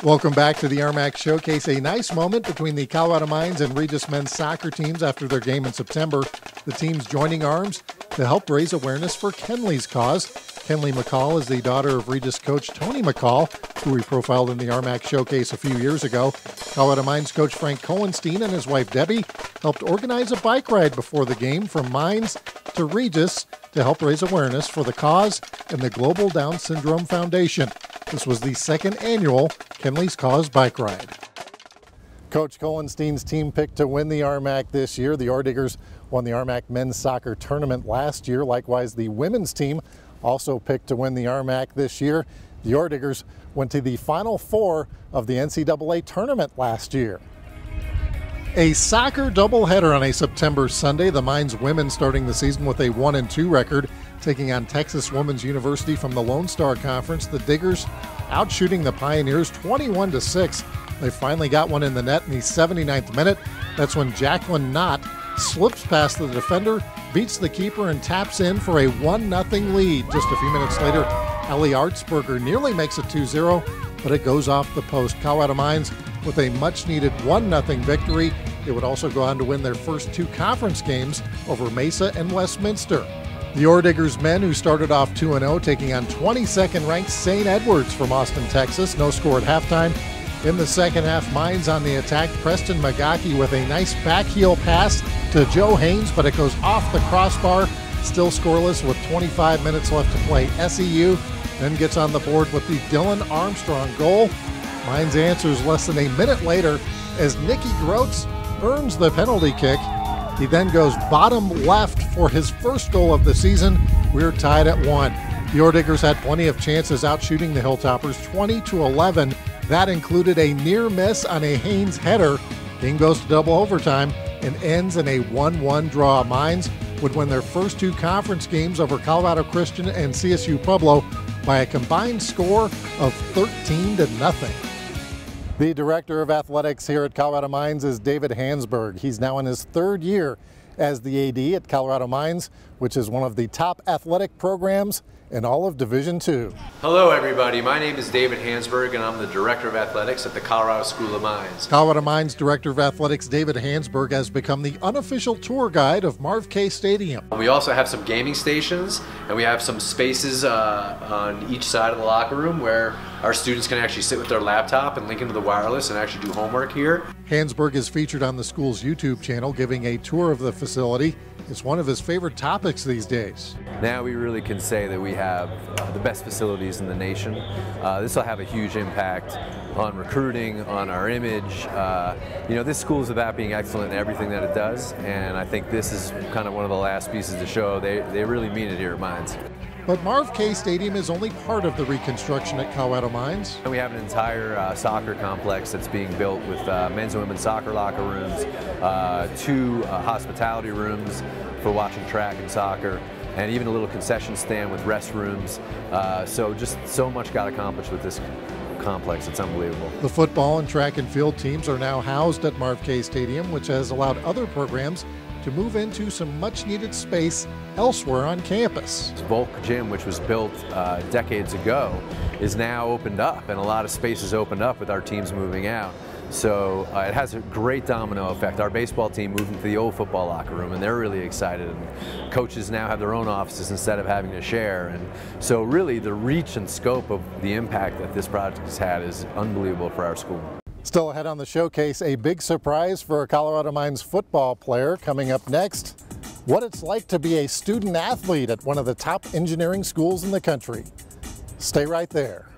Welcome back to the RMAC Showcase. A nice moment between the Colorado Mines and Regis men's soccer teams after their game in September. The teams joining arms to help raise awareness for Kenley's cause. Kenley McCall is the daughter of Regis coach Tony McCall, who we profiled in the RMAC Showcase a few years ago. Colorado Mines coach Frank Cohenstein and his wife Debbie helped organize a bike ride before the game from Mines to Regis to help raise awareness for the cause and the Global Down Syndrome Foundation. This was the second annual Kenley's Cause bike ride. Coach Cohenstein's team picked to win the RMAC this year. The Orediggers won the RMAC men's soccer tournament last year. Likewise, the women's team also picked to win the RMAC this year. The Orediggers went to the Final Four of the NCAA tournament last year. A soccer doubleheader on a September Sunday. The Mines women starting the season with a 1-2 record, taking on Texas Women's University from the Lone Star Conference. The Diggers outshooting the Pioneers 21-6. They finally got one in the net in the 79th minute. That's when Jacqueline Knott slips past the defender, beats the keeper, and taps in for a 1-0 lead. Just a few minutes later, Ellie Artsberger nearly makes it 2-0, but it goes off the post. Colorado Mines with a much-needed 1-0 victory. They would also go on to win their first two conference games over Mesa and Westminster. The Orediggers men, who started off 2-0, taking on 22nd-ranked St. Edwards from Austin, Texas. No score at halftime. In the second half, Mines on the attack. Preston Magaki with a nice backheel pass to Joe Haynes, but it goes off the crossbar. Still scoreless with 25 minutes left to play. SEU then gets on the board with the Dylan Armstrong goal. Mines answers less than a minute later as Nicky Groats earns the penalty kick. He then goes bottom left for his first goal of the season. We're tied at 1. The Orediggers had plenty of chances outshooting the Hilltoppers 20-11. That included a near miss on a Haynes header. Game goes to double overtime and ends in a 1-1 draw. Mines would win their first two conference games over Colorado Christian and CSU Pueblo by a combined score of 13-0. The Director of Athletics here at Colorado Mines is David Hansburg. He's now in his third year as the AD at Colorado Mines, which is one of the top athletic programs in all of Division II. Hello everybody, my name is David Hansburg and I'm the Director of Athletics at the Colorado School of Mines. Colorado Mines Director of Athletics David Hansburg has become the unofficial tour guide of Marv K Stadium. We also have some gaming stations and we have some spaces on each side of the locker room where our students can actually sit with their laptop and link into the wireless and actually do homework here. Hansburg is featured on the school's YouTube channel giving a tour of the facility. It's one of his favorite topics these days. Now we really can say that we have the best facilities in the nation. This will have a huge impact on recruiting, on our image. You know, this school is about being excellent in everything that it does, and I think this is kind of one of the last pieces to show they really mean it here at Mines. But Marv K Stadium is only part of the reconstruction at Colorado Mines. And we have an entire soccer complex that's being built with men's and women's soccer locker rooms, 2 hospitality rooms for watching track and soccer, and even a little concession stand with restrooms. So just so much got accomplished with this complex. It's unbelievable. The football and track and field teams are now housed at Marv K Stadium, which has allowed other programs to move into some much-needed space elsewhere on campus. Volk Gym, which was built decades ago, is now opened up, and a lot of space is opened up with our teams moving out. So it has a great domino effect. Our baseball team moved into the old football locker room, and they're really excited. And coaches now have their own offices instead of having to share. And so really the reach and scope of the impact that this project has had is unbelievable for our school. Still ahead on the showcase, a big surprise for a Colorado Mines football player coming up next. What it's like to be a student athlete at one of the top engineering schools in the country. Stay right there.